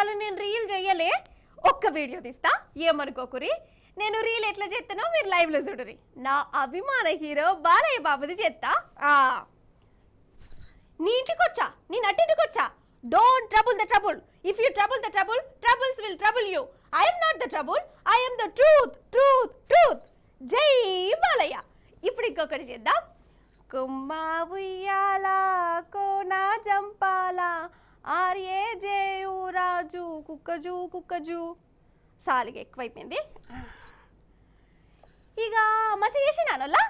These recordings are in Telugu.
ఇవాళ నేను రీల్ చెయ్యలే, ఒక్క వీడియో తీస్తా, ఏమనుకోకురి. నేను రీల్ ఎట్లా చేస్తానో మీరు లైవ్లో చూడరి. నా అభిమాన హీరో బాలయ్య బాబుది చేస్తా. నీ ఇంటికొచ్చా, నీ నట్టింటికొచ్చా. Don't trouble the trouble. If you trouble the trouble, troubles will trouble you. I'm not the trouble, I'm the truth truth truth. జై బాలయ్య. ఇప్పుడు ఇంకొకటి చేద్దాం. కుమ్మా ఉయ్యాల కోనా జంపాల ఆర్యే జేయు రాజు కుక్కజు కుక్కజు. సాలిగా ఎక్కువైపోయింది. ఇక మంచిగా చేసినానల్లా.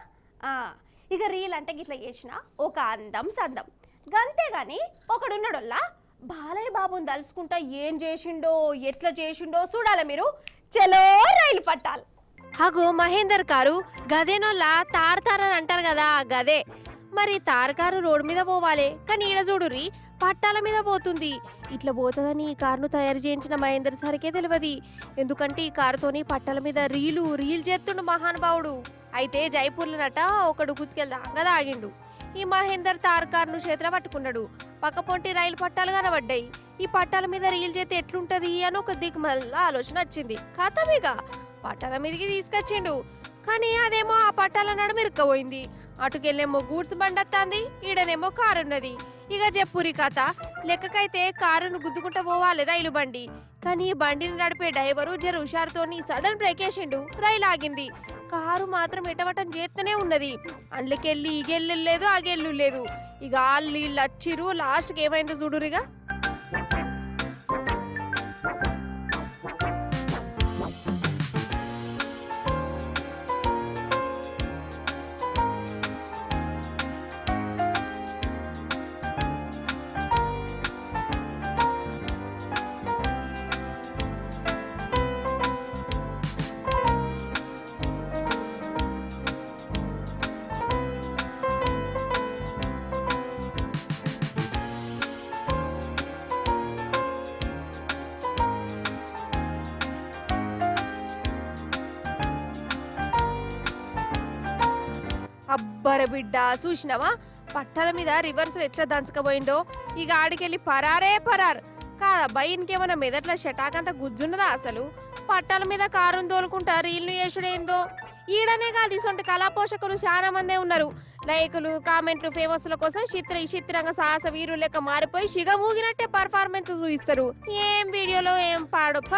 ఇక రీల్ అంటే గిట్లా చేసిన ఒక అందం సందం గంతేగాని ఒకడున్నాడల్లా బాలయ్య బాబుని తలుసుకుంటా ఏం చేసిండో ఎట్లా చేసిండో చూడాలి మీరు. చలో రైలు పట్టాలి. అగో మహేందర్ కారు గదేనోళ్ళ తారని అంటారు కదా, గదే. మరి తారకారు రోడ్డు మీద పోవాలి, కానీ ఈడ చూడుర్రి పట్టాల మీద పోతుంది. ఇట్లా పోతుందని ఈ కారును తయారు చేయించిన మహేందర్ సార్కే తెలియదు. ఎందుకంటే ఈ కారుతోని పట్టాల మీద రీల్ చేస్తుండు మహానుభావుడు. అయితే జైపూర్లోనట ఒకడు గుర్తుకెళ్దాంగా ఆగిండు. ఈ మహేందర్ తారకారును చేతిలో పట్టుకున్నాడు. పక్క పొంటి రైలు పట్టాలు కనబడ్డాయి. ఈ పట్టాల మీద రీల్ చేస్తే ఎట్లుంటది అని ఒక దిక్కుమల్ల ఆలోచన వచ్చింది. కథమిగా పట్టాల మీదకి తీసుకొచ్చిండు. కానీ అదేమో ఆ పట్టాల నడుమ ఇరుక్కపోయింది. అటుకెళ్ళేమో గూడ్స్ బండి వస్తుంది, ఈడనేమో కారు ఉన్నది. ఇక చెప్పురి కథ. లెక్కకైతే కారును గుద్దుకుంటా పోవాలి రైలు బండి. కానీ ఈ బండిని నడిపే డ్రైవరు జర హుషారుతోని సడన్ బ్రేక్ వేసిండు. రైలు ఆగింది. కారు మాత్రం ఎటవటం చేస్తూనే ఉన్నది. అండ్లకెళ్ళి ఈగెళ్ళు లేదు, ఆగెళ్ళు లేదు. ఇక వాళ్ళు వచ్చిరు. లాస్ట్కి ఏమైందో చూడురిగా. అబ్బర బిడ్డ చూసినావా పట్టాల మీద రివర్స్ ఎట్లా దంచకపోయిందో. ఇక ఆడికెళ్ళి పరారే పరార్ కాదా బయన్కేమన్నా మెదట్ల షటాకంతా గుజ్జున్నదా అసలు. పట్టాల మీద కారును తోలుకుంటా రీల్ను చేసుడేందో. ఈడనే కాదు ఇసొంటి కళా పోషకులు చాలా మందే ఉన్నారు. లైకులు కామెంట్లు ఫేమస్ల కోసం చిత్రంగా సాహస వీరులు లెక్క మారిపోయి షిగ మూగినట్టే పర్ఫార్మెన్స్ చూపిస్తారు. ఏం వీడియోలో ఏం పాడొప్ప.